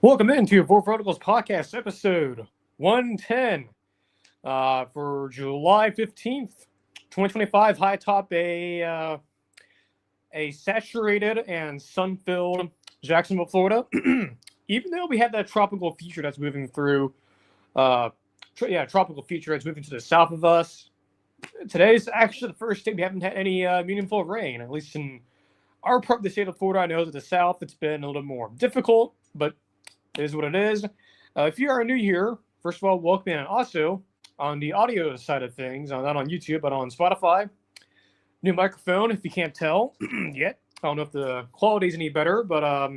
Welcome into Four Verticals Podcast, episode 110 for July 15th, 2025. High top a saturated and sun-filled Jacksonville, Florida. Even though we have that tropical feature that's moving through, tropical feature that's moving to the south of us. Today's actually the first day we haven't had any meaningful rain, at least in our part of the state of Florida. I know that the south it's been a little more difficult, but it is what it is. If you are new here, first of all, welcome in. And also, on the audio side of things, not on YouTube, but on Spotify, new microphone, if you can't tell yet. I don't know if the quality is any better, but got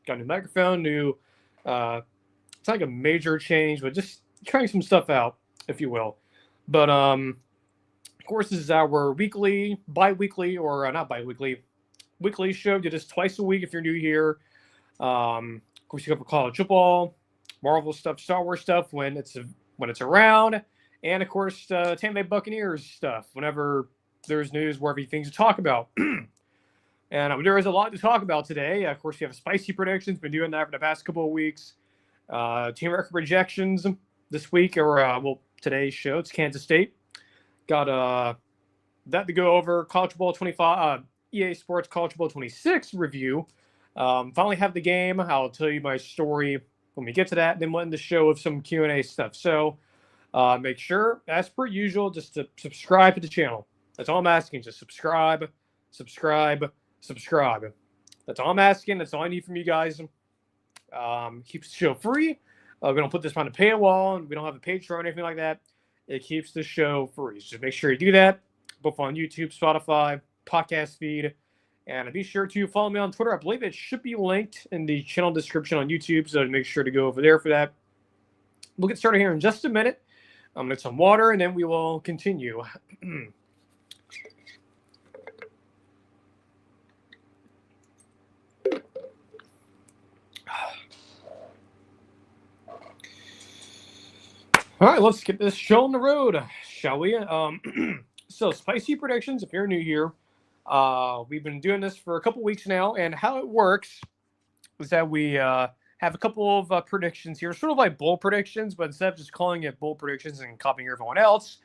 a new microphone, it's like a major change, but just trying some stuff out, if you will. But, of course, this is our weekly show. Do this twice a week if you're new here. Of course, you go for college football, Marvel stuff, Star Wars stuff when it's around, and of course, Tampa Bay Buccaneers stuff whenever there's news, wherever things to talk about. And there is a lot to talk about today. Of course, we have spicy predictions. Been doing that for the past couple of weeks. Team record projections this week, or today's show. It's Kansas State. Got that to go over. College Football 25, EA Sports College Football 26 review. Finally have the game. I'll tell you my story when we get to that. Then we'll end the show with some Q&A stuff. So make sure, as per usual, just to subscribe to the channel. That's all I'm asking. Just subscribe. That's all I'm asking. That's all I need from you guys. Keeps the show free. We don't put this on a paywall, and we don't have a Patreon or anything like that. It keeps the show free. So make sure you do that, both on YouTube, Spotify, podcast feed. And be sure to follow me on Twitter. I believe it should be linked in the channel description on YouTube, so make sure to go over there for that. We'll get started here in just a minute. I'm going to get some water, and then we will continue. All right, let's get this show on the road, shall we? So, spicy predictions, if you're new here. We've been doing this for a couple weeks now, and how it works is that we have a couple of predictions here, sort of like bold predictions, but instead of just calling it bold predictions and copying everyone else,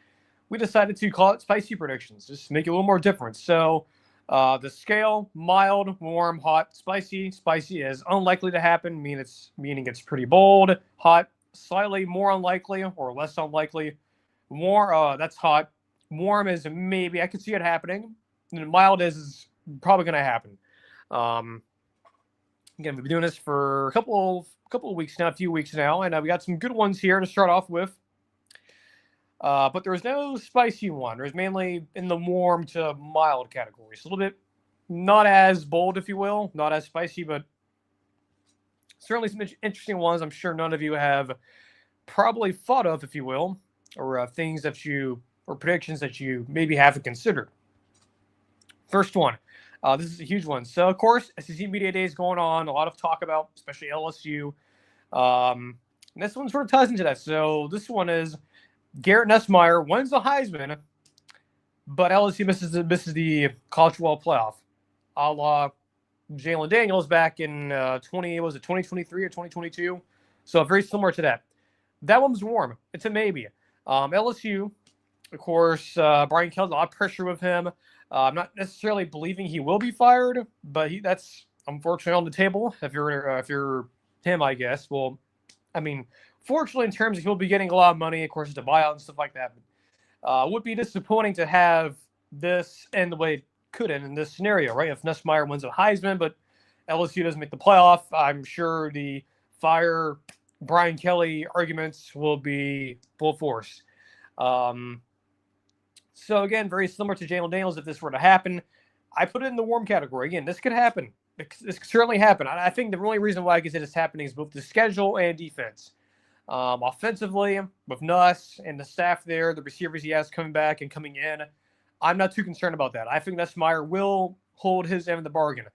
we decided to call it spicy predictions, just to make it a little more different. So the scale: mild, warm, hot, spicy. Spicy is unlikely to happen, meaning it's pretty bold. Hot, slightly more unlikely or less unlikely. That's hot. Warm is maybe, I could see it happening. And mild is probably going to happen. Again, we've been doing this for a couple of weeks now, a few weeks now, and we got some good ones here to start off with. But there was no spicy one. There's mainly in the warm to mild categories. A little bit not as bold, if you will, not as spicy, but certainly some interesting ones I'm sure none of you have probably thought of, if you will, or things that or predictions that you maybe haven't considered. First one. This is a huge one. So, of course, SEC Media Day is going on. A lot of talk about, especially LSU. And this one sort of ties into that. So, this one is Garrett Nussmeier wins the Heisman, but LSU misses the college football playoff, a la Jalen Daniels back in 2023 or 2022? So, very similar to that. That one was warm. It's a maybe. LSU, of course, Brian Kelly, a lot of pressure with him. I'm not necessarily believing he will be fired, but that's unfortunately on the table. If you're him, I guess. Well, I mean, fortunately, in terms of he'll be getting a lot of money, of course, to buyout and stuff like that. But, would be disappointing to have this end the way it could end in this scenario, right? If Nussmeier wins a Heisman, but LSU doesn't make the playoff, I'm sure the fire Brian Kelly arguments will be full force. So, again, very similar to Jalen Daniels if this were to happen. I put it in the warm category. Again, this could happen. This could certainly happen. I think the only reason why I can say this happening is both the schedule and defense. Offensively, with Nuss and the staff there, the receivers he has coming back and coming in, I'm not too concerned about that. I think Nussmeier will hold his end of the bargain.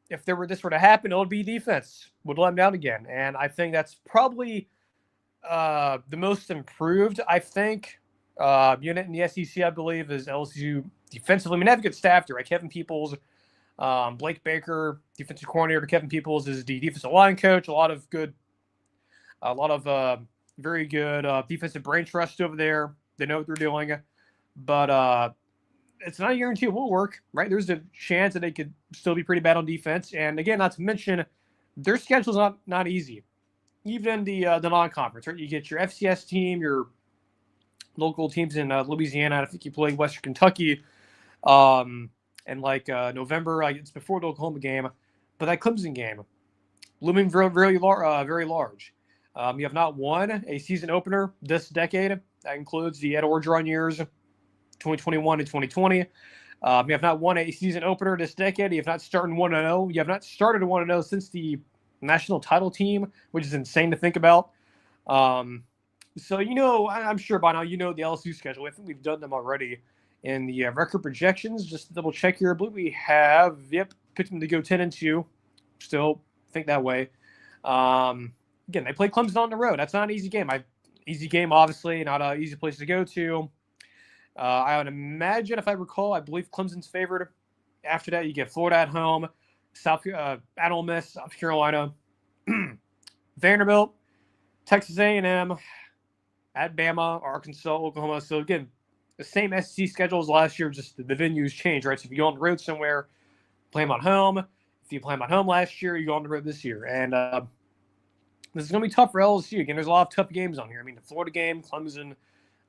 If this were to happen, it would be defense would let him down again. And I think that's probably the most improved, I think, unit in the SEC, I believe, is LSU defensively. I mean, they have a good staff there, right? Kevin Peoples, Blake Baker, defensive coordinator, Kevin Peoples is the defensive line coach. A lot of very good defensive brain trust over there. They know what they're doing, but it's not a guarantee it will work, right? There's a chance that they could still be pretty bad on defense, and again, not to mention their schedule's not easy. Even in the non-conference, right? You get your FCS team, your local teams in Louisiana. I think you play Western Kentucky, and November. It's before the Oklahoma game, but that Clemson game looming very large. You have not won a season opener this decade. That includes the Ed Orgeron years, 2021 and 2020. You have not won a season opener this decade. You have not started 1-0. You have not started 1-0 since the national title team, which is insane to think about. So, I'm sure by now you know the LSU schedule. I think we've done them already in the record projections. Just to double check here. I believe we have, picked them to go 10-2. Still think that way. Again, they play Clemson on the road. That's not an easy game. Easy game, obviously, not an easy place to go to. I would imagine, if I recall, I believe Clemson's favored. After that, you get Florida at home, at Ole Miss, South Carolina, Vanderbilt, Texas A&M, at Bama, Arkansas, Oklahoma. So again, the same SEC schedule as last year, just the venues change, right? So if you go on the road somewhere, play them at home. If you play them at home last year, you go on the road this year. And this is going to be tough for LSU. Again, there's a lot of tough games on here. I mean, the Florida game, Clemson,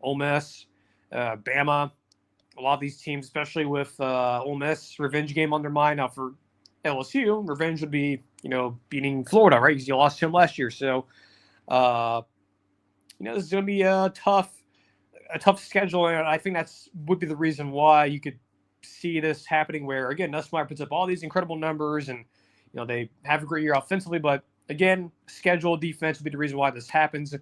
Ole Miss, Bama, a lot of these teams, especially with Ole Miss, revenge game on their mind. Now for LSU, revenge would be, beating Florida, right? Because you lost to them last year. So, this is going to be a tough schedule, and I think would be the reason why you could see this happening. Where again, Nussmeier puts up all these incredible numbers, and they have a great year offensively, but again, schedule defense would be the reason why this happens,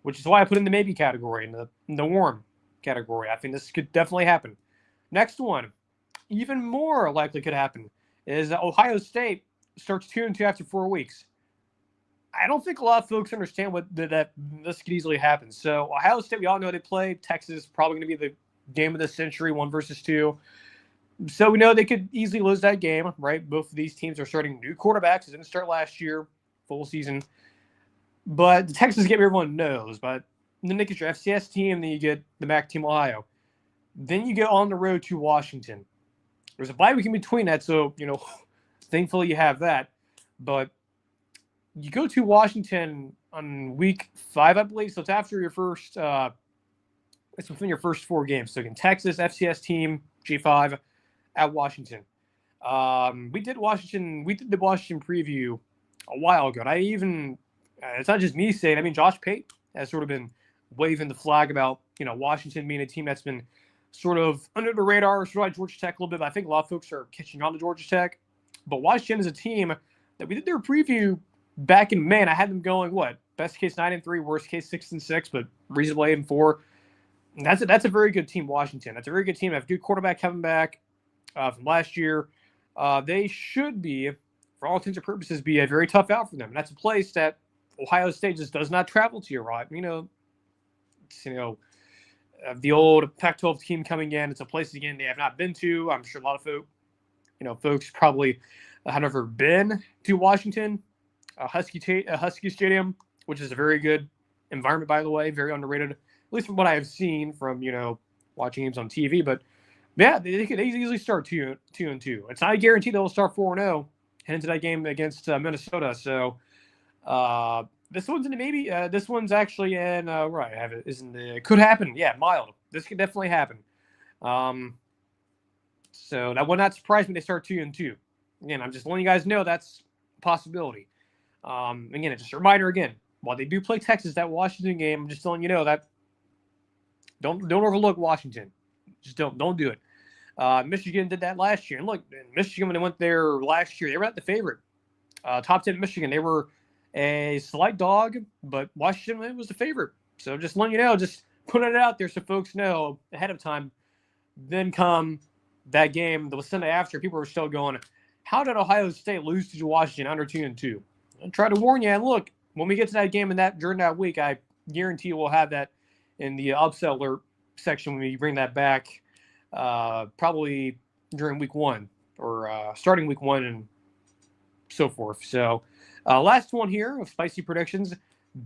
which is why I put in the maybe category, in the warm category. I think this could definitely happen. Next one, even more likely could happen, is Ohio State starts 2-2 after 4 weeks. I don't think a lot of folks understand that this could easily happen. So Ohio State, we all know they play. Texas, probably going to be the game of the century, 1 versus 2. So we know they could easily lose that game, right? Both of these teams are starting new quarterbacks. They didn't start last year, full season. But the Texas game everyone knows. But then you get your FCS team, then you get the MAC team, Ohio. Then you get on the road to Washington. There's a bye week in between that, so, thankfully you have that. But you go to Washington on week 5, I believe. So it's after your first, it's within your first 4 games. So again, Texas, FCS team, G5 at Washington. We did the Washington preview a while ago. And I even, it's not just me saying, I mean, Josh Pate has sort of been waving the flag about, Washington being a team that's been sort of under the radar, sort of like Georgia Tech a little bit. But I think a lot of folks are catching on to Georgia Tech. But Washington is a team that we did their preview back in May, and I had them going, best case 9-3, worst case 6-6, but reasonable 8-4. And that's a very good team, Washington. That's a very good team. They have a good quarterback coming back from last year. They should be, for all intents and purposes, be a very tough out for them. And that's a place that Ohio State just does not travel to, right? The old Pac-12 team coming in. It's a place, again, they have not been to. I'm sure a lot of folks probably have never been to Washington. Husky Stadium, which is a very good environment, by the way, very underrated, at least from what I have seen from, watching games on TV. But yeah, they could easily start 2-2. It's not a guarantee they'll start 4-0 head into that game against Minnesota. So this one's in the maybe. This one's actually in where I have it. It could happen. Yeah, mild. This could definitely happen. So that would not surprise me. They start 2-2. Again, I'm just letting you guys know that's a possibility. Again, it's just a reminder again, while they do play Texas, that Washington game, I'm just telling you that don't overlook Washington. Just don't do it. Michigan did that last year. And look, Michigan, when they went there last year, they were not the favorite. Top 10 Michigan, they were a slight dog, but Washington was the favorite. So just letting you know, just putting it out there so folks know ahead of time. Then come that game, the Sunday after, people were still going, how did Ohio State lose to Washington under 2-2? I try to warn you. And look, when we get to that game during that week, I guarantee we'll have that in the upset alert section when we bring that back, probably during week 1 or for starting week 1 and so forth. So last one here of spicy predictions.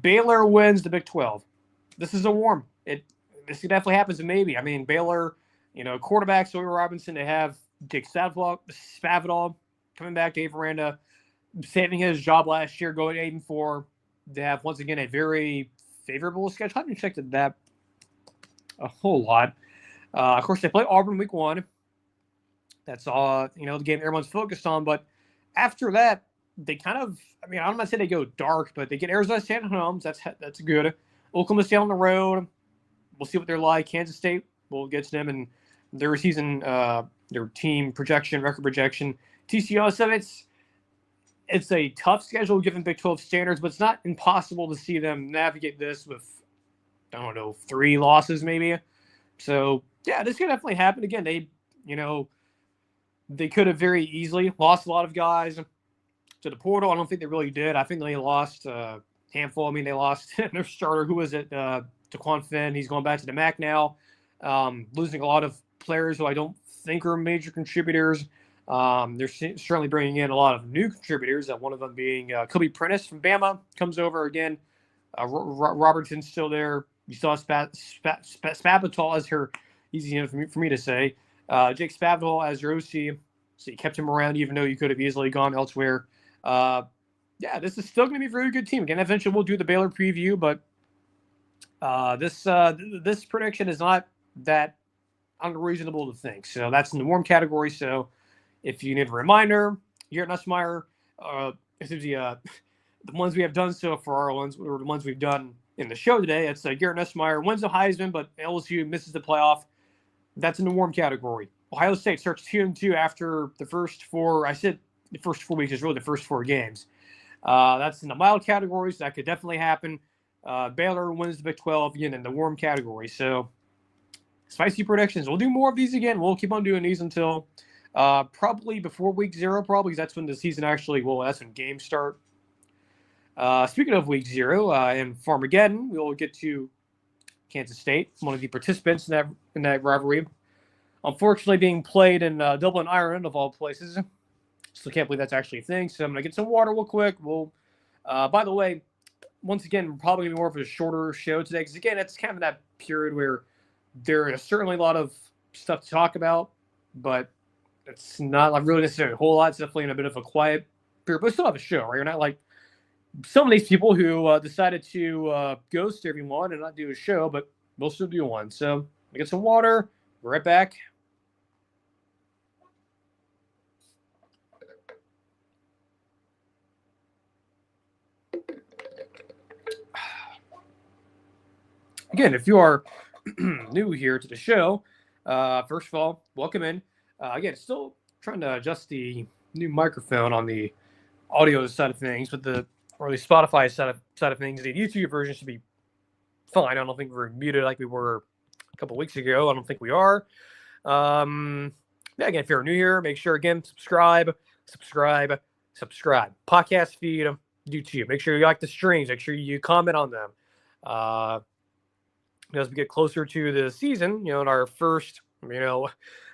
Baylor wins the Big 12. This is a warm. This definitely happens, maybe. I mean, Baylor, quarterback Sawyer Robinson. They have Jake Spavital coming back. Dave Aranda saving his job last year, going 8-4. They have once again a very favorable schedule. I haven't checked that a whole lot. Of course, they play Auburn week 1. That's all, the game everyone's focused on. But after that, they kind of, I'm not saying they go dark, but they get Arizona State at home. That's good. Oklahoma State on the road. We'll see what they're like. Kansas State, we'll get to them and their season, their team projection, record projection. TCU, so it's a tough schedule given Big 12 standards, but it's not impossible to see them navigate this with, 3 losses maybe. So, yeah, this could definitely happen. Again, they could have very easily lost a lot of guys to the portal. I don't think they really did. I think they lost a handful. They lost their starter. Who was it? Taquan Finn. He's going back to the MAC now. Losing a lot of players who I don't think are major contributors. They're certainly bringing in a lot of new contributors. One of them being Kobe Prentice from Bama comes over again. Robertson's still there. You saw Spavital as her, easy for me to say. Jake Spavital as your OC. So you kept him around even though you could have easily gone elsewhere. This is still going to be a very good team. Again, eventually we'll do the Baylor preview, but this prediction is not that unreasonable to think. So that's in the warm category. So if you need a reminder, Garrett Nussmeier, the ones we have done so far, or the ones we've done in the show today, it's Garrett Nussmeier wins the Heisman, but LSU misses the playoff. That's in the warm category. Ohio State starts 2-2 after the first 4. I said the first 4 weeks is really the first 4 games. That's in the mild category, so that could definitely happen. Baylor wins the Big 12 again in the warm category. So spicy predictions. We'll do more of these again. We'll keep on doing these until probably before week 0, probably, because that's when the season actually, that's when games start. Speaking of week 0, in Farmageddon, we'll get to Kansas State, one of the participants in that rivalry. Unfortunately, being played in Dublin, Ireland, of all places. Still can't believe that's actually a thing. So I'm going to get some water real quick. By the way, once again, probably going to be more of a shorter show today. Because, again, it's kind of that period where there is certainly a lot of stuff to talk about. But it's not really necessarily a whole lot. It's definitely in a bit of a quiet period. But we still have a show, right? You're not like some of these people who decided to ghost everyone and not do a show. But we'll still do one. So we get some water. We're right back. Again, if you are new here to the show, first of all, welcome in. Again, still trying to adjust the new microphone on the audio side of things, but the Spotify side of things. The YouTube version should be fine. I don't think we're muted like we were a couple weeks ago. I don't think we are. Again, if you're new here, make sure, again, subscribe. Podcast feed, YouTube. Make sure you like the streams. Make sure you comment on them. As we get closer to the season, in our first,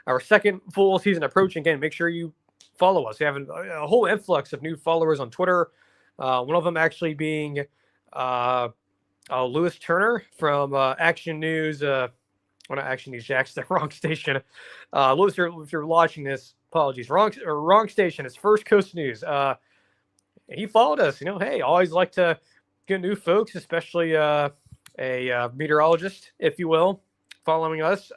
our second full season approaching, again, make sure you follow us. We have a whole influx of new followers on Twitter. One of them actually being Lewis Turner from Action News. Not Action News, Jack's the wrong station. Lewis, if you're watching this, apologies. Wrong station. It's First Coast News. He followed us. Hey, always like to get new folks, especially a meteorologist, if you will, following us.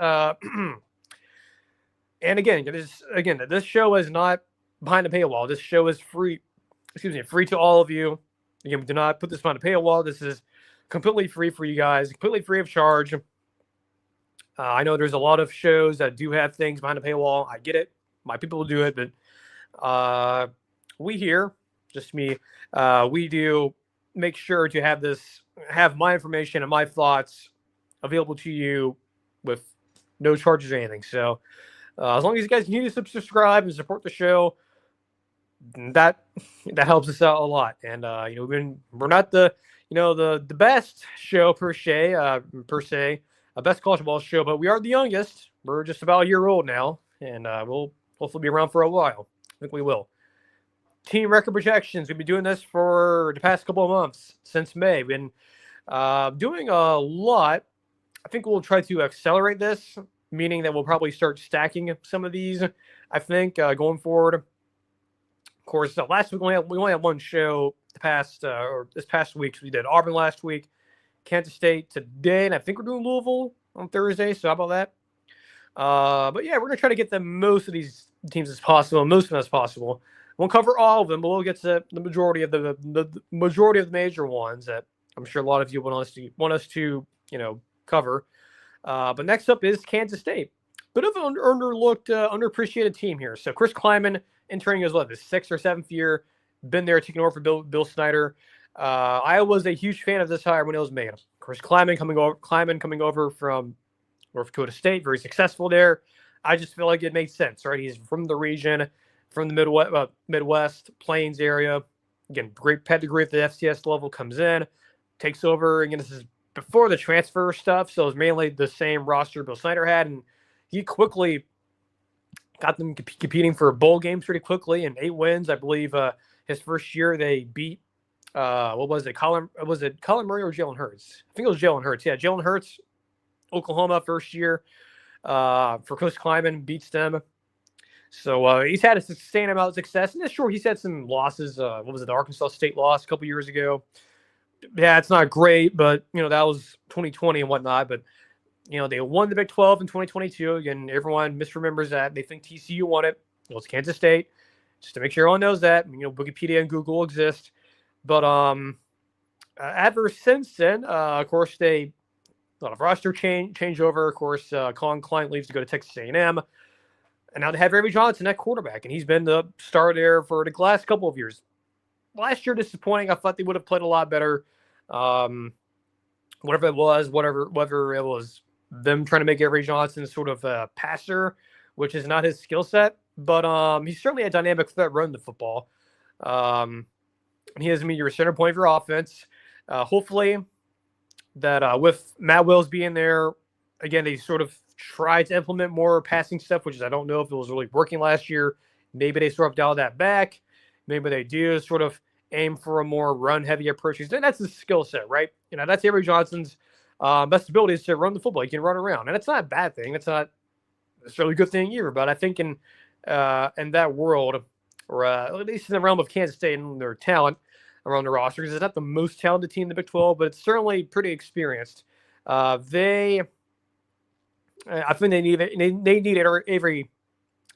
And again, this show is not behind a paywall. This show is free. Free to all of you. Again, we do not put this behind a paywall. This is completely free for you guys, completely free of charge. I know there's a lot of shows that do have things behind a paywall. I get it. My people do it, but we here, just me, we do make sure to have my information and my thoughts available to you with no charges or anything. So as long as you guys continue to subscribe and support the show, that helps us out a lot. And we're not the best show per se, a best college ball show, but we are the youngest. We're just about a year old now, and we'll hopefully be around for a while. I think we will. Team record projections. We've been doing this for the past couple of months, since May. We've been doing a lot. I think we'll try to accelerate this, meaning that we'll probably start stacking some of these, I think, going forward. Of course, last week we only had one show this past week. So we did Auburn last week, Kansas State today, and I think we're doing Louisville on Thursday. So how about that? But yeah, we're going to try to get the most of these teams as possible, most of them as possible. Won't cover all of them, but we'll get to the majority of the majority of the major ones that I'm sure a lot of you want us to cover. But next up is Kansas State. Bit of an underlooked, underappreciated team here. So Chris Kleiman entering his his 6th or 7th year, been there taking over for Bill Snyder. I was a huge fan of this hire when it was made. Chris Kleiman coming over from North Dakota State, very successful there. I just feel like it made sense, right? He's from the region, from the Midwest Plains area. Again, great pedigree at the FCS level, comes in, takes over. Again, this is before the transfer stuff, so it was mainly the same roster Bill Snyder had, and he quickly got them competing for bowl games pretty quickly, and 8 wins. I believe his first year they beat, was it Colin Murray or Jalen Hurts? I think it was Jalen Hurts. Yeah, Jalen Hurts, Oklahoma, first year for Coach Kleiman, beats them. So he's had a sustained amount of success. And sure, he's had some losses. The Arkansas State loss a couple years ago. Yeah, it's not great, but, that was 2020 and whatnot. But, they won the Big 12 in 2022. Again, everyone misremembers that. They think TCU won it. Well, it's Kansas State. Just to make sure everyone knows that. Wikipedia and Google exist. But ever since then, of course, a lot of roster changeover. Of course, Colin Klein leaves to go to Texas A&M. And now they have Avery Johnson at quarterback, and he's been the star there for the last couple of years. Last year, disappointing. I thought they would have played a lot better. Whatever it was, whether it was them trying to make Avery Johnson sort of a passer, which is not his skill set, but he's certainly a dynamic threat running the football. He is your center point of your offense. Hopefully, that with Matt Wills being there, again, they sort of tried to implement more passing stuff, which is I don't know if it was really working last year. Maybe they sort of dialed that back. Maybe they do sort of aim for a more run-heavy approach. And that's his skill set, right? That's Avery Johnson's best ability is to run the football. He can run around, and it's not a bad thing. It's not necessarily a good thing either. But I think in that world, or at least in the realm of Kansas State and their talent around the roster, because it's not the most talented team in the Big 12, but it's certainly pretty experienced. I think they need Avery.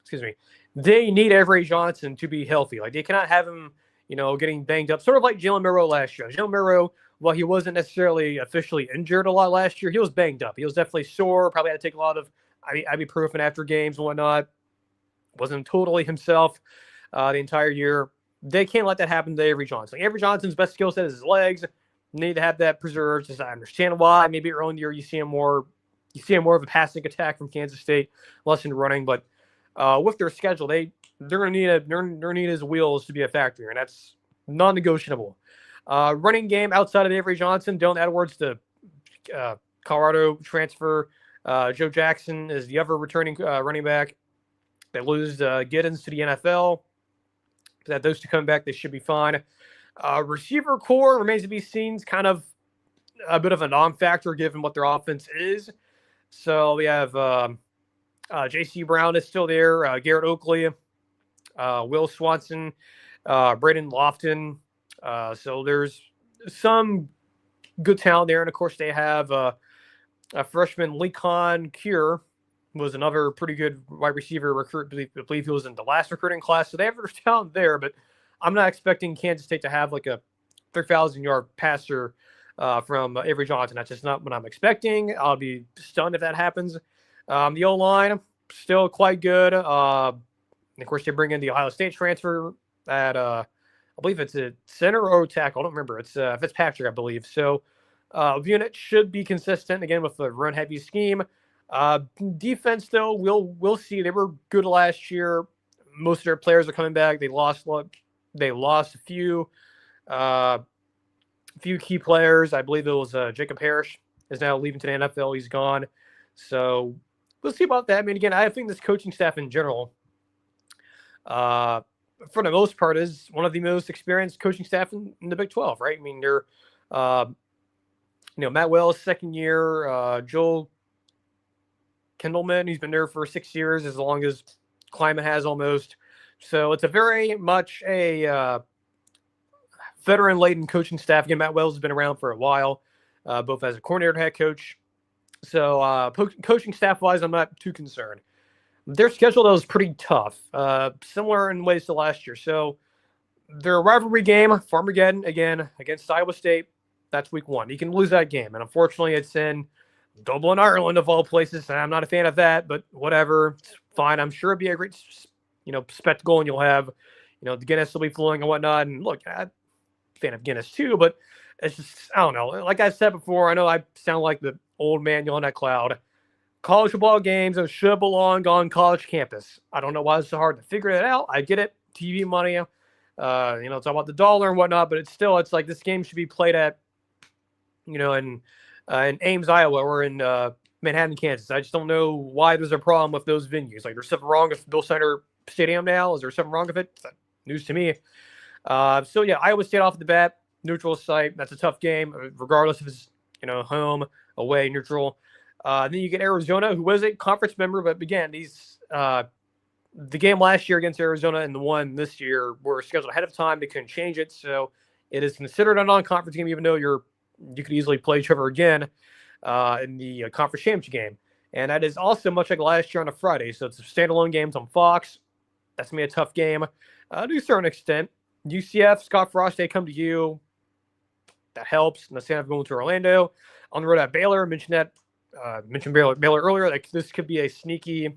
Excuse me. They need Avery Johnson to be healthy. Like, they cannot have him, getting banged up. Sort of like Jalen Milroe last year. Jalen Milroe, while he wasn't necessarily officially injured a lot last year, he was banged up. He was definitely sore. Probably had to take a lot of ibuprofen after games and whatnot. Wasn't totally himself the entire year. They can't let that happen to Avery Johnson. Like, Avery Johnson's best skill set is his legs. Need to have that preserved. Just I understand why. Maybe early in the year you see him more of a passing attack from Kansas State, less in running. But with their schedule, they're going to need his wheels to be a factor, and that's non-negotiable. Running game outside of Avery Johnson, Dylan Edwards, the Colorado transfer. Joe Jackson is the other returning running back. They lose Giddens to the NFL. That those two come back, they should be fine. Receiver core remains to be seen. It's kind of a bit of a non-factor given what their offense is. So we have J.C. Brown is still there, Garrett Oakley, Will Swanson, Braden Lofton. So there's some good talent there. And, of course, they have a freshman, Lekon Cure, was another pretty good wide receiver recruit. I believe he was in the last recruiting class. So they have talent there, but I'm not expecting Kansas State to have like a 3,000-yard passer from Avery Johnson. That's just not what I'm expecting. I'll be stunned if that happens. The O-line, still quite good. Of course, they bring in the Ohio State transfer at, I believe it's a center or tackle. I don't remember. It's Fitzpatrick, I believe. So unit should be consistent, again, with the run-heavy scheme. Defense, though, we'll see. They were good last year. Most of their players are coming back. They lost a few key players. I believe it was Jacob Parrish is now leaving to the NFL. He's gone. So we'll see about that. I mean, again, I think this coaching staff in general, for the most part, is one of the most experienced coaching staff in the Big 12, right? I mean, they're, Matt Wells, second year, Joel Kindleman, he's been there for 6 years, as long as Kleiman has almost. So it's a very much a veteran-laden coaching staff. Again, Matt Wells has been around for a while, both as a coordinator and head coach. So coaching staff-wise, I'm not too concerned. Their schedule, though, is pretty tough, similar in ways to last year. So their rivalry game, Farmageddon, again, against Iowa State, that's week 1. You can lose that game. And unfortunately, it's in Dublin, Ireland, of all places. And I'm not a fan of that, but whatever. It's fine. I'm sure it'll be a great, spectacle, and you'll have, the Guinness will be flowing and whatnot. And look, I'm a fan of Guinness too, but it's just, I don't know. Like I said before, I know I sound like the old man yelling at cloud. College football games should belong on college campus. I don't know why it's so hard to figure that out. I get it. TV money, it's all about the dollar and whatnot, but it's like this game should be played at, in Ames, Iowa, or in Manhattan, Kansas. I just don't know why there's a problem with those venues. Like, there's something wrong with Bill Center Stadium now. Is there something wrong with it? That's news to me. So yeah, Iowa State off the bat, neutral site. That's a tough game, regardless if it's home, away, neutral. Then you get Arizona, who was a conference member, but again, the game last year against Arizona and the one this year were scheduled ahead of time. They couldn't change it, so it is considered a non-conference game, even though you could easily play each other again in the conference championship game. And that is also much like last year on a Friday, so it's a standalone games on Fox. That's going to be a tough game to a certain extent. UCF, Scott Frost, they come to you. That helps. Instead of going to Orlando. On the road at Baylor, mentioned Baylor earlier. Like, this could be a sneaky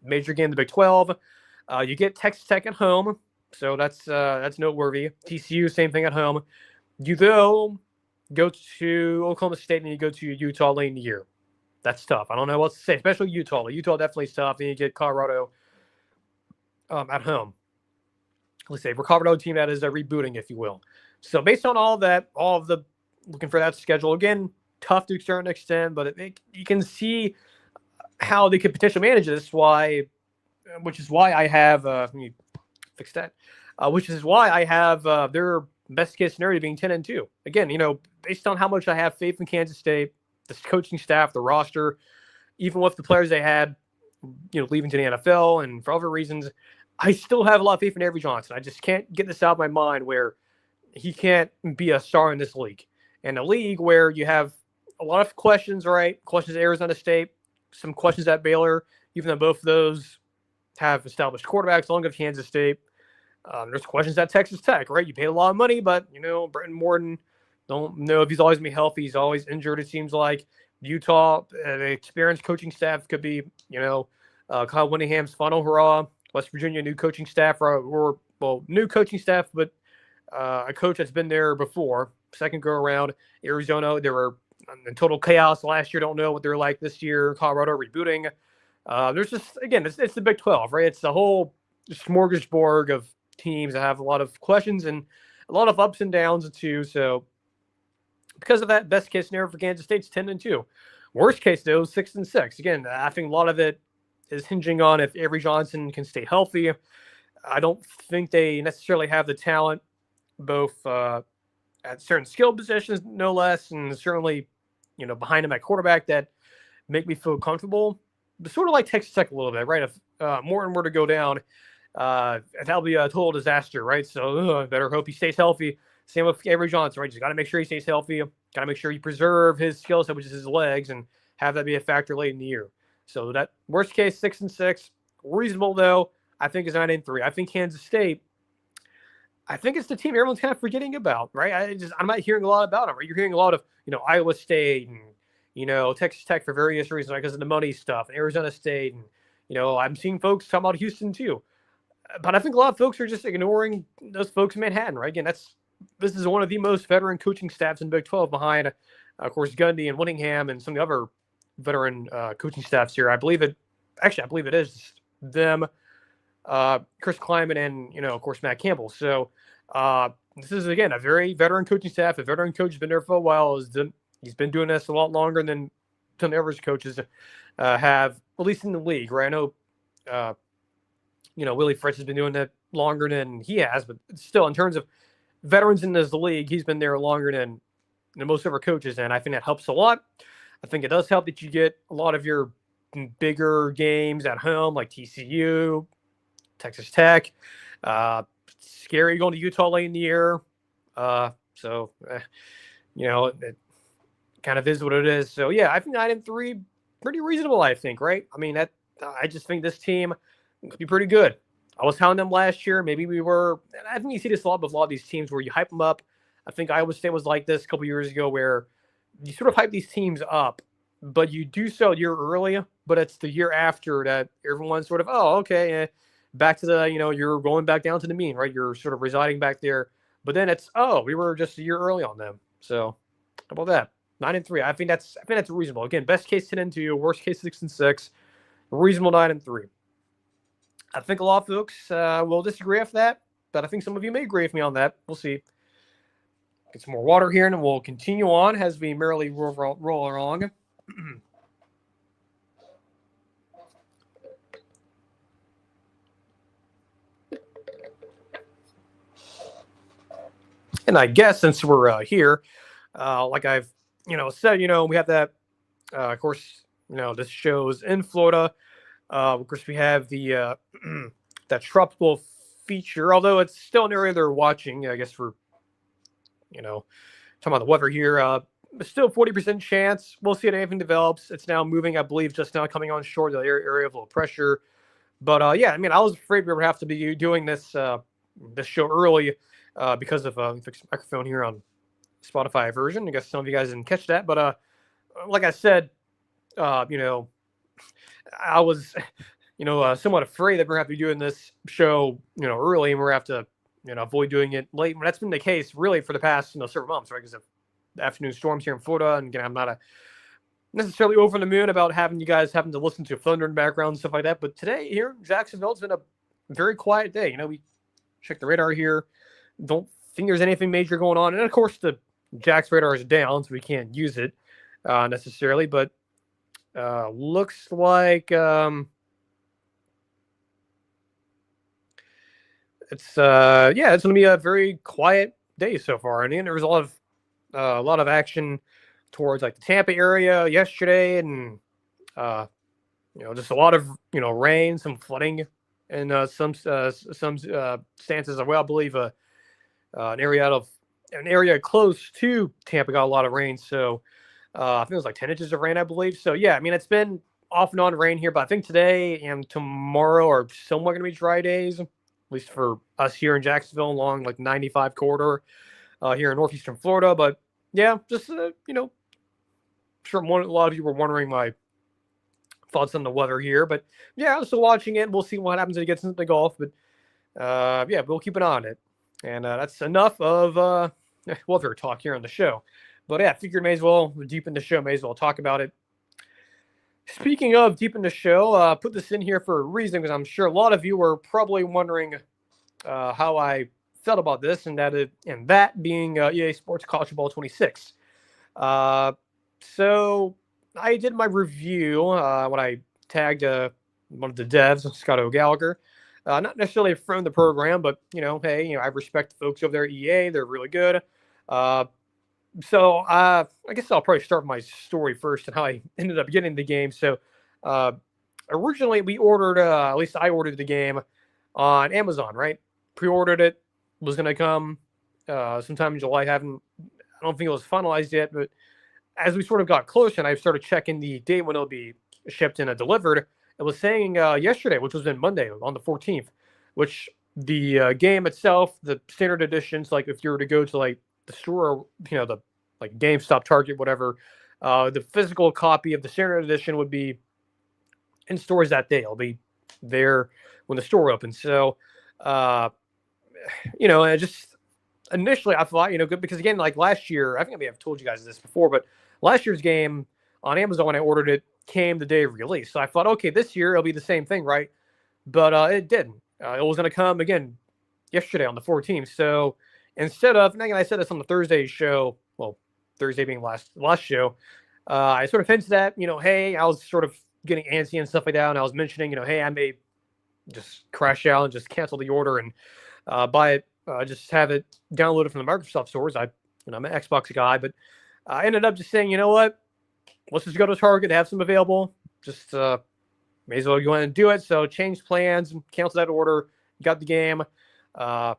major game in the Big 12. You get Texas Tech at home, so that's noteworthy. TCU, same thing at home. You, though, go to Oklahoma State and you go to Utah late in the year. That's tough. I don't know what to say, especially Utah. Utah definitely is tough. Then you get Colorado at home. Let's say for Colorado team that is rebooting, if you will. So based on all of the looking for that schedule, again, tough to a certain extent, but you can see how they could potentially manage this. Which is why I have let me fix that. Which is why I have their best case scenario being 10-2. Again, based on how much I have faith in Kansas State, the coaching staff, the roster, even with the players they had, leaving to the NFL, and for other reasons, I still have a lot of faith in Avery Johnson. I just can't get this out of my mind where he can't be a star in this league. And a league where you have a lot of questions, right? Questions at Arizona State, some questions at Baylor, even though both of those have established quarterbacks, along with Kansas State. There's questions at Texas Tech, right? You paid a lot of money, but, Brenton Morton, don't know if he's always going to be healthy. He's always injured, it seems like. Utah, the experienced coaching staff could be, Kyle Whittingham's final hurrah. West Virginia, new coaching staff, new coaching staff, but a coach that's been there before. Second go around. Arizona, they were in total chaos last year. Don't know what they're like this year. Colorado rebooting. There's just, again, it's the Big 12, right? It's the whole smorgasbord of teams that have a lot of questions and a lot of ups and downs too. So because of that, best case scenario for Kansas State's 10-2. Worst case though, 6-6. Again, I think a lot of it is hinging on if Avery Johnson can stay healthy. I don't think they necessarily have the talent, both at certain skill positions, no less, and certainly, behind him at quarterback, that make me feel comfortable. But sort of like Texas Tech a little bit, right? If Morton were to go down, that'll be a total disaster, right? So I better hope he stays healthy. Same with Avery Johnson, right? Just got to make sure he stays healthy. Got to make sure you preserve his skill set, which is his legs, and have that be a factor late in the year. So that worst case 6-6, reasonable though. I think is 9-3. I think Kansas State. I think it's the team everyone's kind of forgetting about, right? I'm not hearing a lot about them. Right? You're hearing a lot of Iowa State and Texas Tech for various reasons, right? Because of the money stuff, and Arizona State, and I'm seeing folks talking about Houston too. But I think a lot of folks are just ignoring those folks in Manhattan, right? Again, this is one of the most veteran coaching staffs in Big 12 behind, of course, Gundy and Whittingham and some of the other veteran coaching staffs here. I believe it is them, Chris Kleiman, and of course Matt Campbell. So this is again a very veteran coaching staff. A veteran coach has been there for a while. He's been doing this a lot longer than some average coaches have, at least in the league. Right? I know Willie Fritz has been doing that longer than he has, but still, in terms of veterans in this league, he's been there longer than most of our coaches, and I think that helps a lot. I think it does help that you get a lot of your bigger games at home, like TCU, Texas Tech. Scary going to Utah late in the year. It kind of is what it is. So, yeah, I think 9-3, pretty reasonable, I think, right? I mean, I just think this team could be pretty good. I was telling them last year, maybe we were, and I think you see this a lot with a lot of these teams where you hype them up. I think Iowa State was like this a couple years ago where you sort of hype these teams up, but you do so a year early, but it's the year after that everyone's sort of, oh, okay, back to the, you're going back down to the mean, right? You're sort of residing back there. But then it's, oh, we were just a year early on them. So how about that? 9-3. I think that's reasonable. Again, best case 10-2, worst case 6-6, reasonable 9-3. I think a lot of folks will disagree with that, but I think some of you may agree with me on that. We'll see. Get some more water here, and we'll continue on as we merrily roll along. And I guess since we're here, like I've said, we have that. Of course, this show's in Florida. Of course, we have the that tropical feature, although it's still an area they're watching. I guess for talking about the weather here, still 40% chance. We'll see if anything develops. It's now moving, I believe, just now coming on shore the area of low pressure. But yeah, I mean, I was afraid we would have to be doing this this show early because of the microphone here on Spotify version. I guess some of you guys didn't catch that, but like I said, I was, somewhat afraid that we're going to have to be doing this show, early, and we're going to have to, avoid doing it late. And that's been the case really for the past, several months, right? Because of the afternoon storms here in Florida, and again, I'm not necessarily over the moon about having you guys having to listen to thunder in the background and stuff like that. But today here in Jacksonville, it's been a very quiet day. We checked the radar here. Don't think there's anything major going on. And of course, the Jax radar is down, so we can't use it necessarily. But looks like it's going to be a very quiet day so far. And then there was a lot of action towards like the Tampa area yesterday, and just a lot of rain, some flooding, and some stances as well. I believe an area close to Tampa got a lot of rain, so I think it was like 10 inches of rain, I believe. So yeah, I mean, it's been off and on rain here, but I think today and tomorrow are somewhat going to be dry days, at least for us here in Jacksonville along like 95 corridor here in northeastern Florida. But yeah, just sure a lot of you were wondering my thoughts on the weather here, but yeah, I'm still watching it. We'll see what happens when it gets into the Gulf, but yeah, we'll keep an eye on it. And that's enough of weather talk here on the show. But yeah, I figured may as well, deep in the show, may as well talk about it. Speaking of deep in the show, put this in here for a reason, because I'm sure a lot of you were probably wondering how I felt about this, and that being EA Sports College Football 26. So I did my review when I tagged one of the devs, Scott O'Gallagher. Not necessarily from the program, but, hey, I respect the folks over there at EA. They're really good. So I guess I'll probably start with my story first and how I ended up getting the game. So originally we ordered, at least I ordered the game on Amazon, right? Pre-ordered it, was going to come sometime in July. I don't think it was finalized yet, but as we sort of got closer and I started checking the date when it'll be shipped and delivered, it was saying yesterday, which was in Monday on the 14th, which the game itself, the standard editions, like if you were to go to like the store, the like GameStop, Target, whatever, the physical copy of the standard edition would be in stores that day. It'll be there when the store opens. So, and just initially I thought, good, because again, like last year, I think I may have told you guys this before, but last year's game on Amazon, when I ordered it, came the day of release. So I thought, okay, this year it'll be the same thing, right? But it didn't. It was going to come again yesterday on the 14th. So instead of, and again, I said this on the Thursday show, well, Thursday being last show, I sort of hinted at, hey, I was sort of getting antsy and stuff like that, and I was mentioning, hey, I may just crash out and just cancel the order and buy it. Just have it downloaded from the Microsoft stores. I'm an Xbox guy, but I ended up just saying, you know what? Let's just go to Target, have some available. Just may as well go ahead and do it. So changed plans, canceled that order, got the game that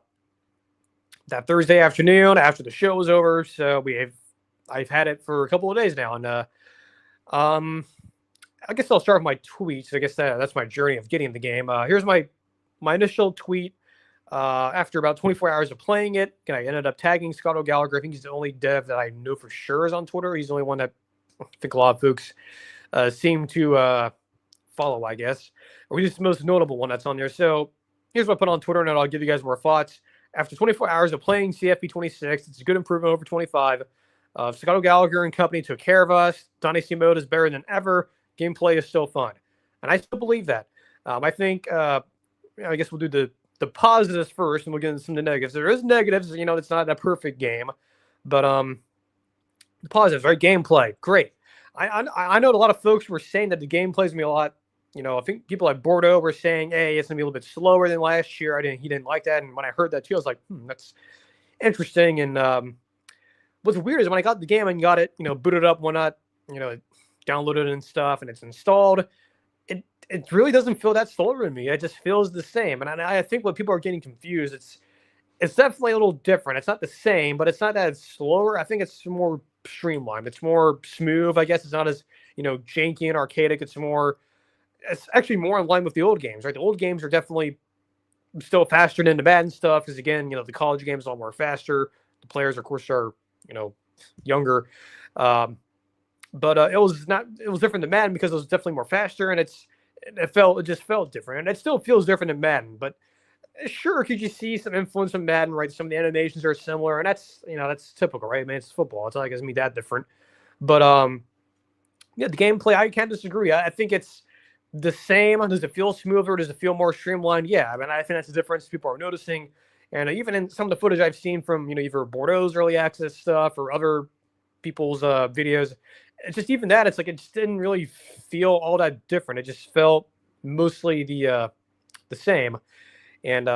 Thursday afternoon after the show was over. So I've had it for a couple of days now, and I guess I'll start with my tweets. I guess that's my journey of getting the game. Here's my initial tweet after about 24 hours of playing it. I ended up tagging Scott O'Gallagher. I think he's the only dev that I know for sure is on Twitter. He's the only one that I think a lot of folks seem to follow, I guess. Or he's the most notable one that's on there. So here's what I put on Twitter, and then I'll give you guys more thoughts. After 24 hours of playing CFB 26, it's a good improvement over 25. Scott O'Gallagher and company took care of us. Dynasty mode is better than ever. Gameplay is still fun. And I still believe that. I think, I guess we'll do the positives first, and we'll get into some of the negatives. There is negatives, it's not a perfect game. But the positives, right? Gameplay, great. I know a lot of folks were saying that the gameplay is going to be a lot, I think people like Bordeaux were saying, hey, it's going to be a little bit slower than last year. He didn't like that. And when I heard that too, I was like, that's interesting. And what's weird is when I got the game and got it, booted up, whatnot, downloaded and stuff, and it's installed, it really doesn't feel that slower to me. It just feels the same. And I think what people are getting confused, it's definitely a little different. It's not the same, but it's not that it's slower. I think it's more streamlined. It's more smooth. I guess it's not as, janky and archaic. It's actually more in line with the old games, right? The old games are definitely still faster than the Madden stuff because, again, the college games are a lot more faster. The players, of course, are, younger. But it was different than Madden because it was definitely more faster, and it just felt different. And it still feels different than Madden, but sure, could you see some influence from Madden, right? Some of the animations are similar, and that's typical, right? I mean, it's football. It's not like it's going to be that different. But the gameplay, I can't disagree. I think it's the same. Does it feel smoother? Does it feel more streamlined? Yeah, I mean, I think that's the difference people are noticing. And even in some of the footage I've seen from, either Bordeaux's early access stuff or other people's videos, it's just even that, it's like it just didn't really feel all that different. It just felt mostly the same. And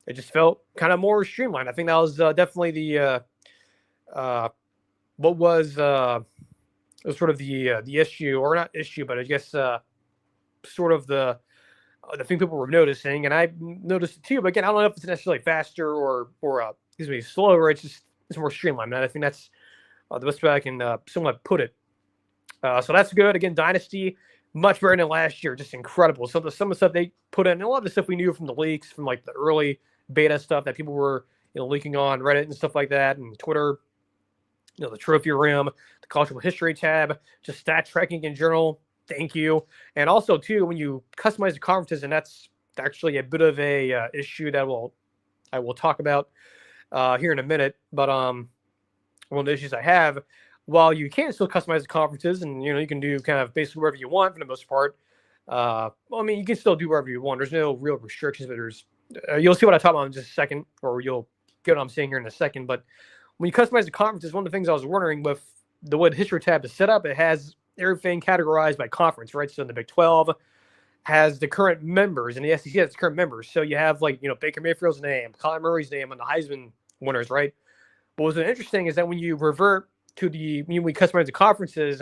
it just felt kind of more streamlined. I think that was definitely the what was sort of the issue, or not issue, but I guess sort of the thing people were noticing, and I noticed it too. But again, I don't know if it's necessarily faster or slower. It's more streamlined. And I think that's the best way I can somewhat put it. So that's good. Again, Dynasty, much better than last year. Just incredible. Some of the stuff they put in, and a lot of the stuff we knew from the leaks, from like the early beta stuff that people were leaking on Reddit and stuff like that, and Twitter. The trophy room, the cultural history tab, just stat tracking in general. Thank you. And also too, when you customize the conferences, and that's actually a bit of a issue that I will talk about here in a minute. But one of the issues I have, while you can still customize the conferences, and you can do kind of basically wherever you want for the most part. You can still do wherever you want. There's no real restrictions, but there's you'll see what I talk about in just a second, or you'll get what I'm saying here in a second. But when you customize the conferences, one of the things I was wondering with the way the history tab is set up, it has everything categorized by conference, right? So in the Big 12 has the current members, and the SEC has the current members. So you have Baker Mayfield's name, Kyler Murray's name, and the Heisman winners, right? But what's interesting is that when you revert to when we customize the conferences,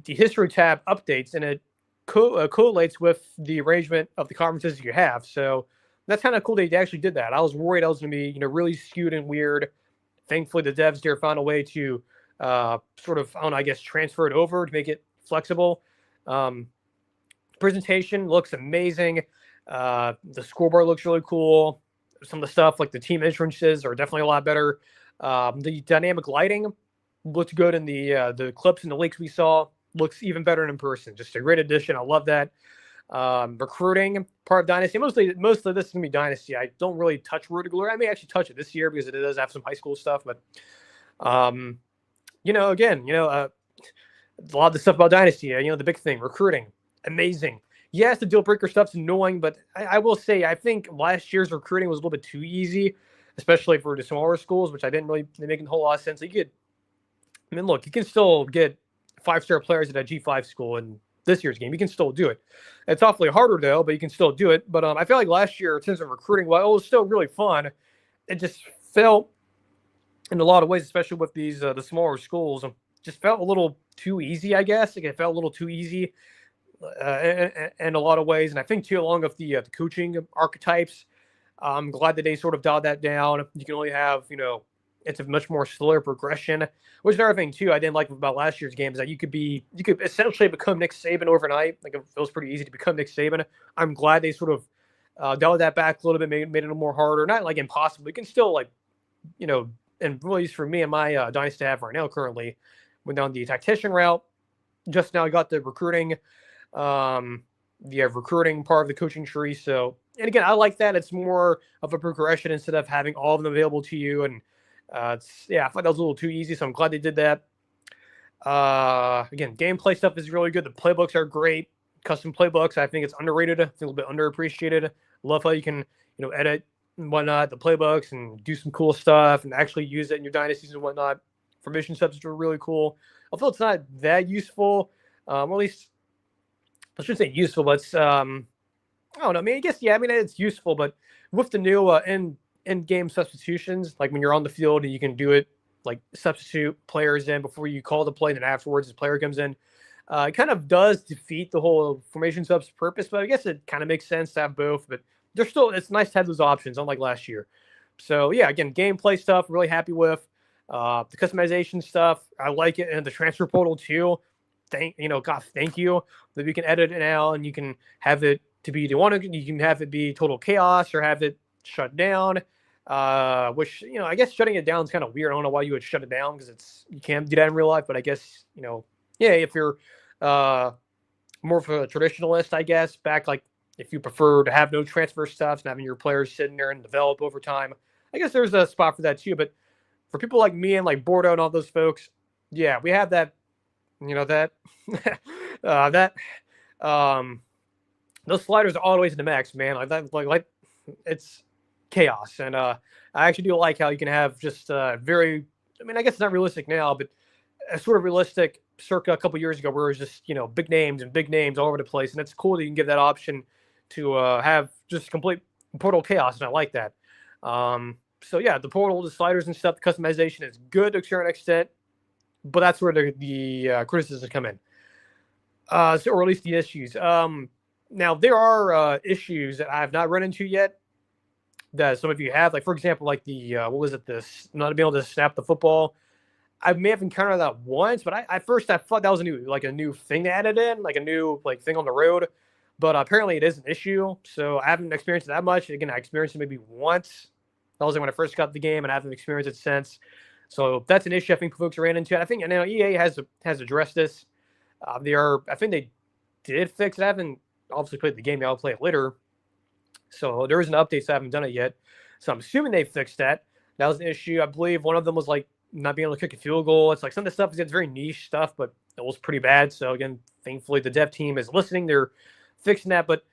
the history tab updates, and it correlates with the arrangement of the conferences you have. So that's kind of cool that they actually did that. I was worried I was going to be really skewed and weird. Thankfully, the devs there found a way to transfer it over to make it flexible. Presentation looks amazing. The scoreboard looks really cool. Some of the stuff like the team entrances are definitely a lot better. The dynamic lighting looked good in the clips and the leaks we saw. Looks even better in person. Just a great addition. I love that. Recruiting, part of Dynasty. Mostly this is going to be Dynasty. I don't really touch Road to Glory. I may actually touch it this year because it does have some high school stuff. But, a lot of the stuff about Dynasty, the big thing, recruiting, amazing. Yes, the deal breaker stuff's annoying, but I will say I think last year's recruiting was a little bit too easy, especially for the smaller schools, which I didn't really make a whole lot of sense. You can still get 5-star players at a G5 school and this year's game. You can still do it. It's awfully harder though, but you can still do it. But I feel like last year, in terms of recruiting, while it was still really fun, it just felt in a lot of ways, especially with these the smaller schools, just felt a little too easy. I guess like it felt a little too easy in a lot of ways, and I think too along with the coaching archetypes. I'm glad that they sort of dialed that down. You can only have, it's a much more slower progression. Which is another thing too I didn't like about last year's game is that you could essentially become Nick Saban overnight. Like it was pretty easy to become Nick Saban. I'm glad they sort of dialed that back a little bit, made it a little more harder. Not like impossible. You can still and at least for me and my dynasty I have right now currently, went down the tactician route. Just now I got the recruiting, recruiting part of the coaching tree. So, and again, I like that. It's more of a progression instead of having all of them available to you. And I thought that was a little too easy. So I'm glad they did that. Again, gameplay stuff is really good. The playbooks are great. Custom playbooks, I think it's underrated. I think a little bit underappreciated. Love how you can, edit and whatnot, the playbooks and do some cool stuff and actually use it in your dynasties and whatnot. Formation subs are really cool. Although it's not that useful, or at least I shouldn't say useful, but it's, I don't know. I mean, it's useful, but with the new in-game substitutions, like when you're on the field and you can do it, like substitute players in before you call the play, and then afterwards the player comes in, it kind of does defeat the whole formation subs purpose, but I guess it kind of makes sense to have both, but it's nice to have those options, unlike last year. So yeah, again, gameplay stuff, really happy with. The customization stuff, I like it, and the transfer portal too. Thank you that we can edit it now, and you can have it to be you can have it be total chaos or have it shut down. Which I guess shutting it down is kind of weird. I don't know why you would shut it down because you can't do that in real life. But I guess if you're more of a traditionalist, I guess back like if you prefer to have no transfer stuff and having your players sitting there and develop over time, I guess there's a spot for that too. But for people like me and like Bordeaux and all those folks, yeah, we have that, those sliders are always in the max, man. Like that, like it's chaos. And I actually do like how you can have just I guess it's not realistic now, but a sort of realistic circa a couple years ago where it was just, big names all over the place. And it's cool that you can give that option to have just complete portal chaos. And I like that. So yeah, the portal, the sliders and stuff, the customization is good to a certain extent, but that's where the criticisms come in. Or at least the issues. Now there are issues that I have not run into yet that some of you have. Like for example, like the not being able to snap the football. I may have encountered that once, but I thought that was a new thing they added in, like a new thing on the road. But apparently it is an issue. So I haven't experienced it that much. Again, I experienced it maybe once. That was when I first got the game, and I haven't experienced it since. So that's an issue I think folks ran into. And I think EA has addressed this. I think they did fix it. I haven't obviously played the game. I'll play it later. So there isn't updates. I haven't done it yet. So I'm assuming they fixed that. That was an issue. I believe one of them was not being able to kick a field goal. It's some of the stuff is very niche stuff, but it was pretty bad. So again, thankfully the dev team is listening. They're fixing that. But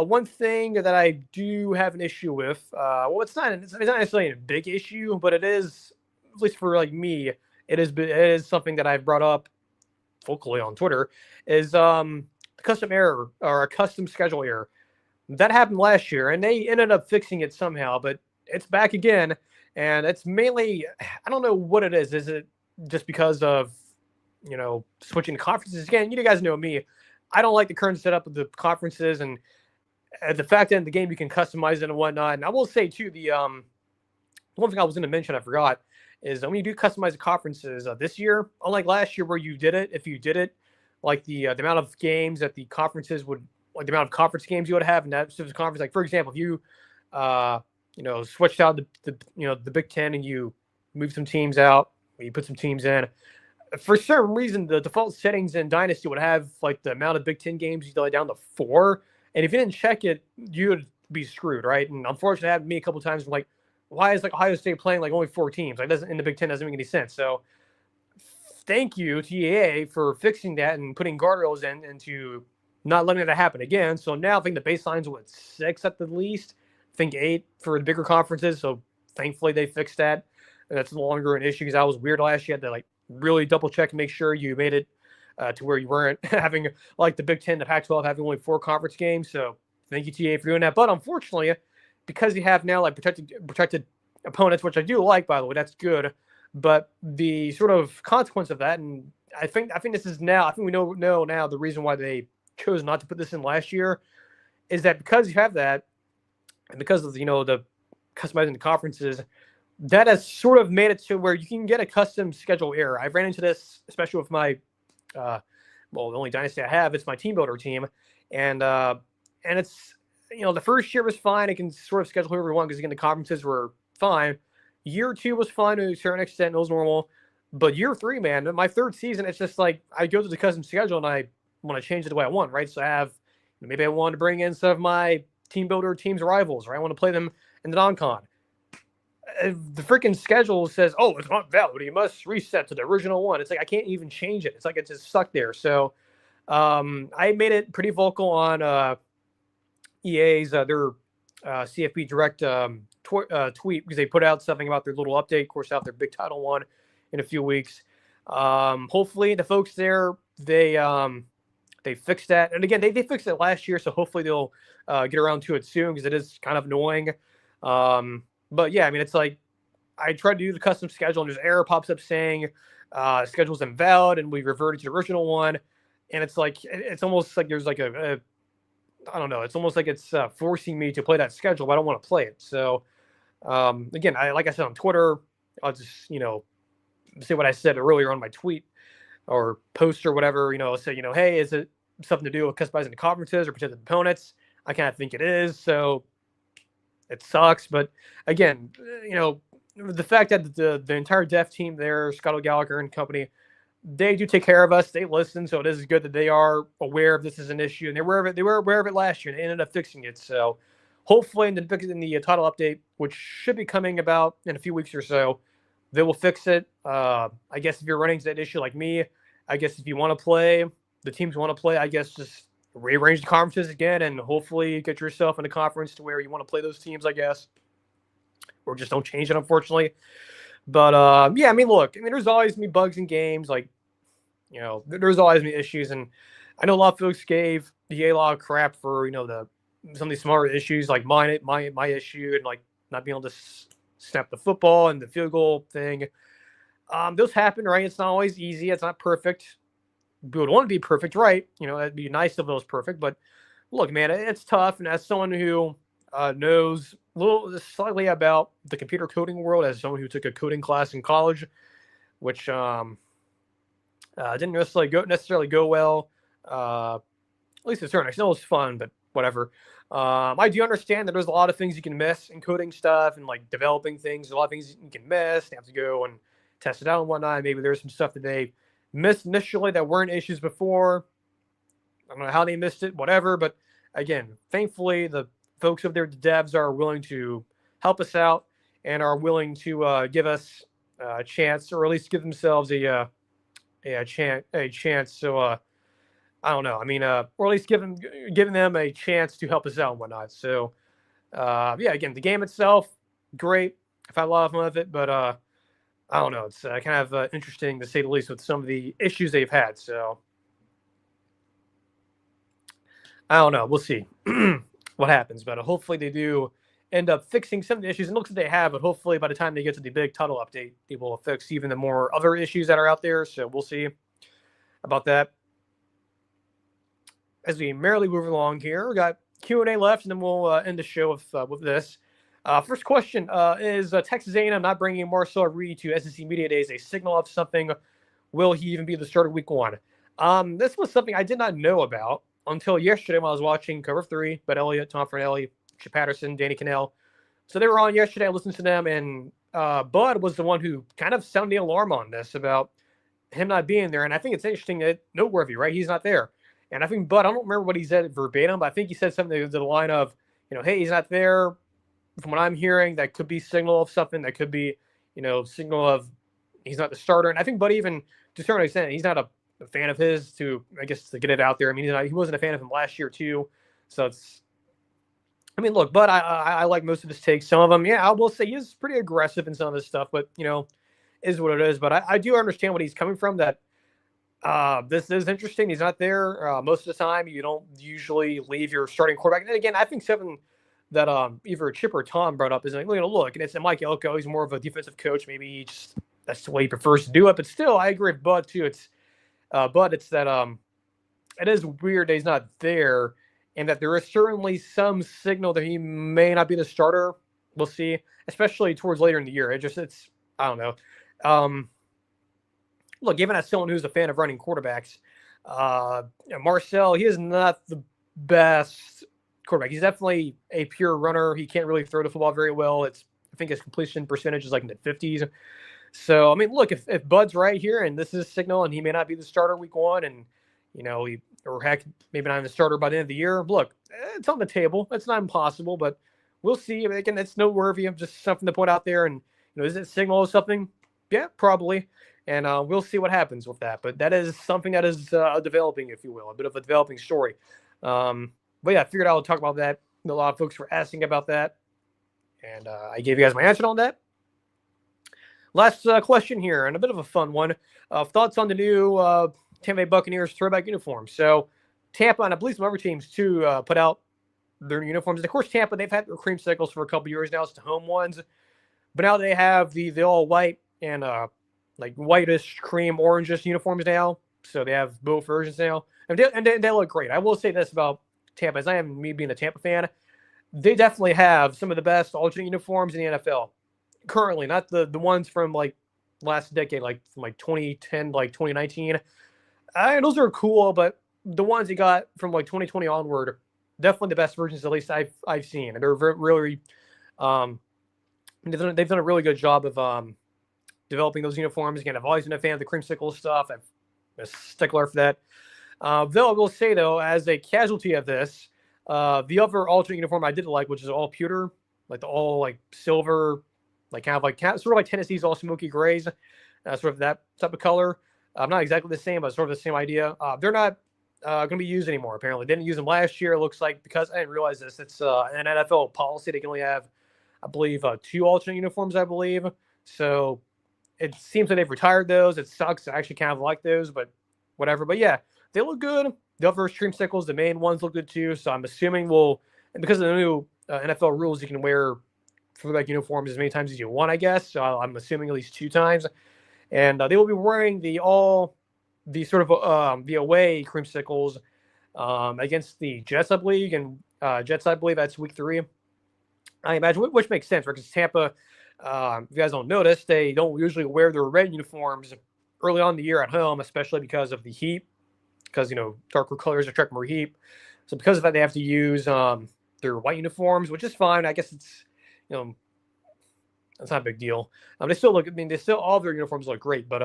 one thing that I do have an issue with, it's not necessarily a big issue, but it is, at least for me, it is something that I've brought up vocally on Twitter, is the custom error or a custom schedule error. That happened last year, and they ended up fixing it somehow, but it's back again, and it's mainly, I don't know what it is. Is it just because of, switching conferences? Again, you guys know me. I don't like the current setup of the conferences, and the fact that in the game you can customize it and whatnot. And I will say, too, the one thing I was going to mention I forgot is when you do customize the conferences this year, unlike last year where you did it, if you did it, the amount of games that the conferences would, the amount of conference games you would have in that specific conference. For example, if you, switched out the Big Ten and you moved some teams out, or you put some teams in, for some reason, the default settings in Dynasty would have the amount of Big Ten games you down to 4. And if you didn't check it, you would be screwed, right? And unfortunately, it happened to me a couple of times. Why is Ohio State playing only 4 teams? Doesn't in the Big Ten doesn't make any sense. So thank you to EA for fixing that and putting guardrails in and to not letting that happen again. So now I think the baseline's 6 at the least. I think 8 for the bigger conferences. So thankfully they fixed that. And that's no longer an issue because I was weird last year. You had to really double check and make sure you made it to where you weren't having like the Big Ten, the Pac-12 having only 4 conference games. So thank you, TA, for doing that. But unfortunately, because you have now like protected opponents, which I do like, by the way, that's good. But the sort of consequence of that, and I think this is now, I think we know now the reason why they chose not to put this in last year is that because you have that, and because of the customizing the conferences, that has sort of made it to where you can get a custom schedule error. I've ran into this, especially with my, the only dynasty I have, it's my team builder team, and it's, the first year was fine. I can sort of schedule whoever we want because again the conferences were fine. Year 2 was fine to a certain extent; it was normal. But year 3, man, my third season, it's just like I go to the custom schedule and I want to change it the way I want, right? So I have, maybe I want to bring in some of my team builder team's rivals, right? I want to play them in the non-con. The freaking schedule says, oh, it's not valid. You must reset to the original one. It's like I can't even change it. It's like it's just stuck there. So I made it pretty vocal on EA's their CFB Direct tweet because they put out something about their little update. Of course, out their big title one in a few weeks. Hopefully, the folks there they fixed that. And again, they fixed it last year, so hopefully they'll get around to it soon because it is kind of annoying. But yeah, I mean, it's like I tried to do the custom schedule and there's error pops up saying schedule's invalid and we reverted to the original one. And it's like, it's almost like there's like I don't know. It's almost like it's forcing me to play that schedule, but I don't want to play it. So again, like I said on Twitter, I'll just, say what I said earlier on my tweet or post or whatever, say, hey, is it something to do with customizing the conferences or protected opponents? I kind of think it is. So it sucks. But again, the fact that the entire dev team there, Scott Gallagher and company, they do take care of us. They listen. So it is good that they are aware of this as an issue. And they were aware of it last year and they ended up fixing it. So hopefully in the title update, which should be coming about in a few weeks or so, they will fix it. I guess if you're running into that issue like me, I guess if you want to play, the teams want to play, I guess just rearrange the conferences again and hopefully get yourself in a conference to where you want to play those teams, I guess. Or just don't change it, unfortunately. But, yeah, I mean, look, there's always me bugs in games. Like, there's always me issues. And I know a lot of folks gave the EA a lot of crap for, some of these smaller issues, like my issue and, like, not being able to snap the football and the field goal thing. Those happen, right? It's not always easy. It's not perfect. We would want to be perfect, right? It'd be nice if it was perfect. But look, man, it's tough. And as someone who knows a little slightly about the computer coding world, as someone who took a coding class in college, which didn't necessarily go well, at least to a certain extent. It was fun, but whatever. I do understand that there's a lot of things you can miss in coding stuff and like developing things. A lot of things you can miss. You have to go and test it out and whatnot. Maybe there's some stuff that they missed initially that weren't issues before. I don't know how they missed it, whatever. But again, thankfully, the folks over there, the devs, are willing to help us out and are willing to give us a chance, or at least give themselves a chance. So I don't know. I mean, or at least giving them a chance to help us out and whatnot. So yeah, again, the game itself, great. I've had a lot of fun with it, but I don't know. It's kind of interesting to say the least with some of the issues they've had. So I don't know. We'll see what happens, but hopefully they do end up fixing some of the issues. It looks like they have, but hopefully by the time they get to the big title update, they will fix even the more other issues that are out there. So we'll see about that. As we merrily move along here, we got Q&A left, and then we'll end the show with this. First question is Texas A&M not bringing Marcel Reed to SEC Media Days a signal of something? Will he even be the starter week 1? This was something I did not know about until yesterday when I was watching Cover 3, Bud Elliott, Tom Fornelli, Chip Patterson, Danny Cannell. So they were on yesterday. I listened to them, and Bud was the one who kind of sounded the alarm on this about him not being there. And I think it's interesting that noteworthy, right? He's not there. And I think Bud, I don't remember what he said verbatim, but I think he said something to the line of, hey, he's not there. From what I'm hearing, that could be signal of something. That could be, signal of he's not the starter. And I think Bud even, to a certain extent, he's not a fan of his to get it out there. I mean, he wasn't a fan of him last year too. So look, Bud, I like most of his takes. Some of them, yeah, I will say he is pretty aggressive in some of his stuff, but, is what it is. But I do understand what he's coming from, that This is interesting. He's not there most of the time. You don't usually leave your starting quarterback. And again, I think something that either Chip or Tom brought up is like, look, and it's Mike Elko. He's more of a defensive coach. Maybe he just that's the way he prefers to do it. But still, I agree with Bud too. It's that it is weird that he's not there, and that there is certainly some signal that he may not be the starter. We'll see, especially towards later in the year. It's I don't know. Look, given as someone who's a fan of running quarterbacks, Marcel, he is not the best quarterback. He's definitely a pure runner. He can't really throw the football very well. I think his completion percentage is like in the 50s. So, I mean, look, if Bud's right here and this is a signal and he may not be the starter week 1 and, or heck, maybe not even the starter by the end of the year, look, it's on the table. It's not impossible, but we'll see. I mean, again, it's noteworthy. Just something to point out there. And, is it a signal of something? Yeah, probably. And we'll see what happens with that. But that is something that is developing, if you will, a bit of a developing story. But yeah, I figured I would talk about that. A lot of folks were asking about that. And I gave you guys my answer on that. Last question here, and a bit of a fun one. Thoughts on the new Tampa Bay Buccaneers throwback uniforms. So Tampa, and I believe some other teams too, put out their new uniforms. And of course, Tampa, they've had their creamsicles for a couple years now. It's the home ones. But now they have the all white and like whitish cream orangish uniforms now. So they have both versions now. And they look great. I will say this about Tampa, as I am me being a Tampa fan, they definitely have some of the best alternate uniforms in the NFL. Currently, not the ones from like last decade, like from like 2010, like 2019. Those are cool, but the ones you got from like 2020 onward are definitely the best versions, at least I've seen. And they're really they've done a really good job of developing those uniforms. Again, I've always been a fan of the creamsicle stuff. I'm a stickler for that. Though I will say, though, as a casualty of this, the other alternate uniform I did like, which is all pewter, like the all like silver, like kind of like Tennessee's all smoky grays, sort of that type of color. Not exactly the same, but sort of the same idea. They're not going to be used anymore, apparently. They didn't use them last year. It looks like, because I didn't realize this, it's an NFL policy. They can only have, I believe, 2 alternate uniforms, I believe. So it seems like they've retired those. It sucks. I actually kind of like those, but whatever. But yeah, they look good. The other creamsicles, the main ones, look good too. So I'm assuming and because of the new NFL rules, you can wear throwback uniforms as many times as you want, I guess. So I'm assuming at least 2 times. And they will be wearing the sort of the away creamsicles against the Jets, I believe. And Jets, I believe that's week 3. I imagine, which makes sense, right? Because Tampa, if you guys don't notice, they don't usually wear their red uniforms early on in the year at home, especially because of the heat, because, darker colors attract more heat. So because of that, they have to use their white uniforms, which is fine. I guess it's, that's not a big deal. They still all of their uniforms look great, but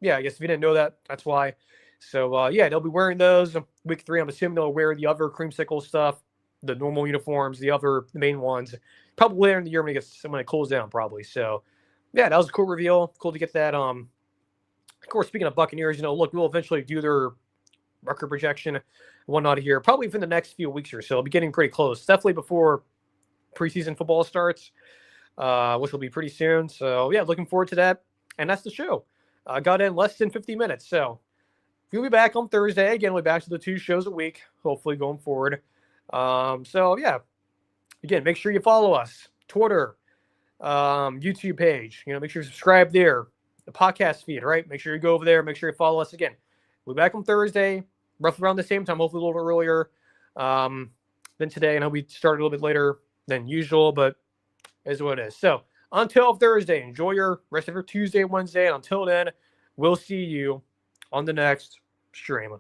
yeah, I guess if you didn't know that, that's why. So yeah, they'll be wearing those week 3. I'm assuming they'll wear the other creamsicle stuff, the normal uniforms, the main ones, probably later in the year when it cools down, probably. So yeah, that was a cool reveal. Cool to get that. Of course, speaking of Buccaneers, look, we'll eventually do their record projection and whatnot here, probably within the next few weeks or so. It'll be getting pretty close, definitely before preseason football starts, which will be pretty soon. So yeah, looking forward to that. And that's the show. Got in less than 50 minutes. So we'll be back on Thursday. Again, we'll be back to the 2 shows a week, hopefully going forward. So yeah, again, make sure you follow us, Twitter, YouTube page, make sure you subscribe there, the podcast feed, right? Make sure you go over there. Make sure you follow us again. We'll be back on Thursday, roughly around the same time, hopefully a little bit earlier than today. I know we started a little bit later than usual, but it is what it is. So until Thursday, enjoy your rest of your Tuesday, Wednesday. And until then, we'll see you on the next stream.